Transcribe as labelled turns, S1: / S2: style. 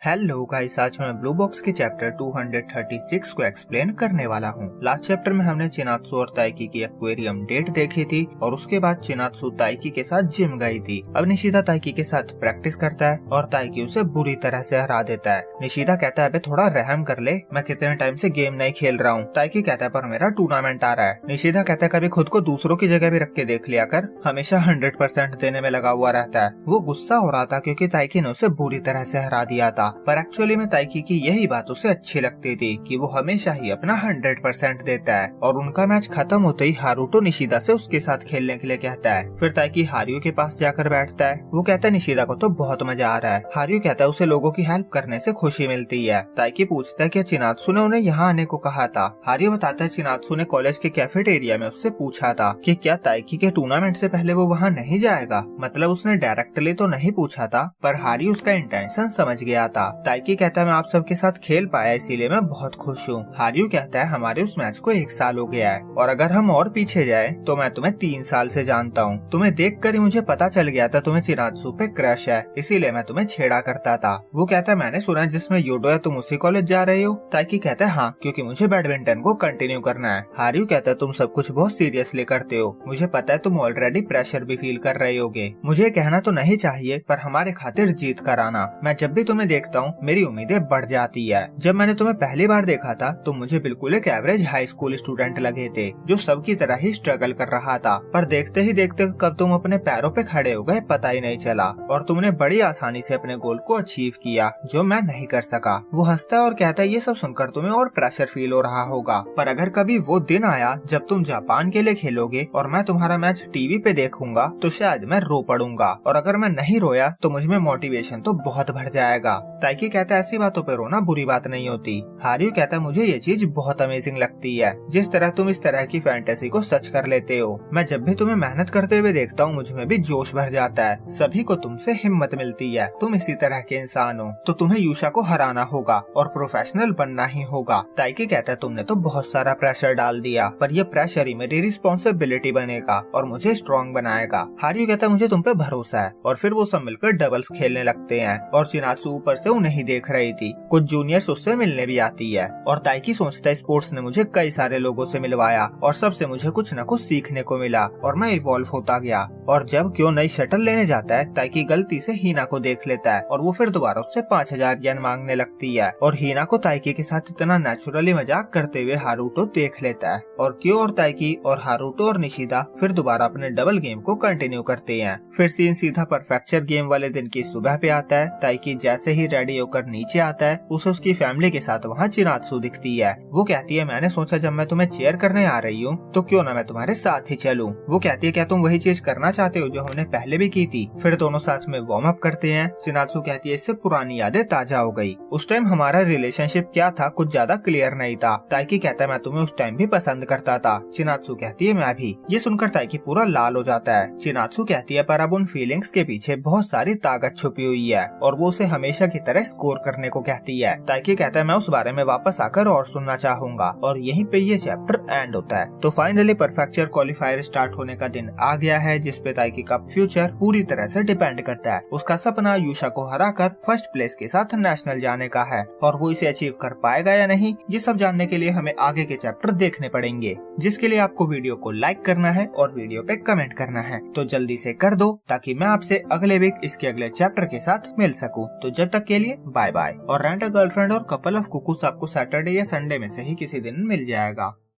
S1: Hello guys, आज मैं blue box के चैप्टर 236 को एक्सप्लेन करने वाला हूँ। लास्ट चैप्टर में हमने चिनात्सु और ताइकी की एक्वेरियम डेट देखी थी और उसके बाद चिनात्सु ताइकी के साथ जिम गई थी। अब निशिदा ताइकी के साथ प्रैक्टिस करता है और ताइकी उसे बुरी तरह से हरा देता है। निशिदा कहता है, थोड़ा रहम कर ले, मैं कितने टाइम से गेम नहीं खेल रहा हूँ। ताइकी कहता है, पर मेरा टूर्नामेंट आ रहा है। निशिदा कहता है, कभी खुद को दूसरों की जगह भी रख के देख लिया कर, हमेशा 100% देने में लगा हुआ रहता है। वो गुस्सा हो रहा था क्योंकि ताइकी ने उसे बुरी तरह से हरा दिया था, पर एक्चुअली में ताइकी की यही बात उसे अच्छी लगती थी कि वो हमेशा ही अपना 100% देता है। और उनका मैच खत्म होते ही हारुतो निशिदा से उसके साथ खेलने के लिए कहता है। फिर ताइकी हारियो के पास जाकर बैठता है। वो कहता है, निशिदा को तो बहुत मजा आ रहा है। हारियो कहता है, उसे लोगों की हेल्प करने से खुशी मिलती है। ताइकी पूछता है कि चिनात्सु ने उन्हें यहाँ आने को कहा था। हारियो बताता है, चिनात्सु ने कॉलेज के कैफेटेरिया में उससे पूछा था कि क्या ताइकी के टूर्नामेंट से पहले वो वहाँ नहीं जाएगा। मतलब उसने डायरेक्टली तो नहीं पूछा था, पर हारियो उसका इंटेंशन समझ गया था। ताइकी कहता है, मैं आप सबके साथ खेल पाया इसीलिए मैं बहुत खुश हूँ। हारियो कहता है, हमारे उस मैच को 1 साल हो गया है और अगर हम और पीछे जाए तो मैं तुम्हें 3 साल से जानता हूँ। तुम्हें देखकर ही मुझे पता चल गया था तुम्हें चिनात्सु पे क्रश है, इसीलिए मैं तुम्हें छेड़ा करता था। वो कहता है, मैंने सुना है जिसमें यूडो है तुम उसी कॉलेज जा रहे हो। ताइकी कहता है, हाँ, क्योंकि मुझे बैडमिंटन को कंटिन्यू करना है। हारियो कहता है, तुम सब कुछ बहुत सीरियसली करते हो, मुझे पता है तुम ऑलरेडी प्रेशर भी फील कर रहे होगे। मुझे कहना तो नहीं चाहिए, पर हमारे खातिर जीत कर आना। मैं जब भी तुम्हें देखता हूँ मेरी उम्मीदें बढ़ जाती है। जब मैंने तुम्हें पहली बार देखा था तो मुझे बिल्कुल एक एवरेज हाई स्कूल स्टूडेंट लगे थे जो सबकी तरह ही स्ट्रगल कर रहा था, पर देखते ही देखते कब तुम अपने पैरों पे खड़े हो गए पता ही नहीं चला और तुमने बड़ी आसानी से अपने गोल को अचीव किया जो मैं नहीं कर सका। वो हंसता है और कहता है, ये सब सुनकर तुम्हें और प्रेशर फील हो रहा होगा, पर अगर कभी वो दिन आया जब तुम जापान के लिए खेलोगे और मैं तुम्हारा मैच टीवी पे देखूंगा तो शायद मैं रो पड़ूंगा, और अगर मैं नहीं रोया तो मुझ में मोटिवेशन तो बहुत बढ़ जाएगा। ताइकी कहता है, ऐसी बातों पे रोना बुरी बात नहीं होती। हारियो कहता है, मुझे ये चीज बहुत अमेजिंग लगती है, जिस तरह तुम इस तरह की फैंटेसी को सच कर लेते हो। मैं जब भी तुम्हें मेहनत करते हुए देखता हूँ मुझ में भी जोश भर जाता है। सभी को तुमसे हिम्मत मिलती है। तुम इसी तरह के इंसान हो तो तुम्हें यूशा को हराना होगा और प्रोफेशनल बनना ही होगा। ताइकी कहता है, तुमने तो बहुत सारा प्रेशर डाल दिया, पर यह प्रेशर ही मेरी रिस्पॉन्सिबिलिटी बनेगा और मुझे स्ट्रॉन्ग बनाएगा। हारियो कहता है, मुझे तुम पे भरोसा है। और फिर वो सब मिलकर डबल्स खेलने लगते हैं और चिनात्सु ऊपर से उन्हें ही देख रही थी। कुछ जूनियर्स उससे मिलने भी आती है और ताइकी सोचता है, स्पोर्ट्स ने मुझे कई सारे लोगों से मिलवाया और सबसे मुझे कुछ न कुछ सीखने को मिला और मैं इवॉल्व होता गया। और जब क्यों नई शटल लेने जाता है, ताइकी गलती से हीना को देख लेता है और वो फिर दोबारा उससे 5000 येन मांगने लगती है। और हीना को ताइकी के साथ इतना नेचुरली मजाक करते हुए हारुतो देख लेता है और क्यों और ताइकी और हारुतो और निशिदा फिर दोबारा अपने डबल गेम को कंटिन्यू करते हैं। फिर सीन सीधा परफेक्चर गेम वाले दिन की सुबह पे आता है। ताइकी जैसे ही रेडी होकर नीचे आता है उसे उसकी फैमिली के साथ वहाँ चिनात्सु दिखती है। वो कहती है, मैंने सोचा जब मैं तुम्हें चेयर करने आ रही हूँ तो क्यों ना मैं तुम्हारे साथ ही चलूं। वो कहती है, क्या तुम वही चीज करना चाहते हो जो हमने पहले भी की थी। फिर दोनों साथ में वार्म अप करते हैं। चिनात्सु कहती है, इससे पुरानी यादें ताजा हो गई। उस टाइम हमारा रिलेशनशिप क्या था कुछ ज्यादा क्लियर नहीं था। ताइकी कहता है, मैं तुम्हें उस टाइम भी पसंद करता था। चिनात्सु कहती है, मैं भी। ये सुनकर ताइकी पूरा लाल हो जाता है। चिनात्सु कहती है, पर अब उन फीलिंग्स के पीछे बहुत सारी ताकत छुपी हुई है और वो उसे हमेशा की तरह स्कोर करने को कहती है। ताइकी कहता है, मैं उस बारे में वापस आकर और सुनना चाहूंगा। और यहीं पे ये चैप्टर एंड होता है। तो फाइनली परफेक्चर क्वालिफायर स्टार्ट होने का दिन आ गया है, जिसपे ताइकी का फ्यूचर पूरी तरह से डिपेंड करता है। उसका सपना यूशा को हराकर फर्स्ट प्लेस के साथ नेशनल जाने का है और वो इसे अचीव कर पाएगा या नहीं, ये सब जानने के लिए हमें आगे के चैप्टर देखने पड़ेंगे, जिसके लिए आपको वीडियो को लाइक करना है और वीडियो पे कमेंट करना है। तो जल्दी से कर दो ताकि मैं आपसे अगले वीक इसके अगले चैप्टर के साथ मिल सकूं। तो जब तक के लिए बाय बाय। और रेंट अ गर्लफ्रेंड और कपल ऑफ कुकुस आपको सैटरडे या संडे में से ही किसी दिन मिल जाएगा।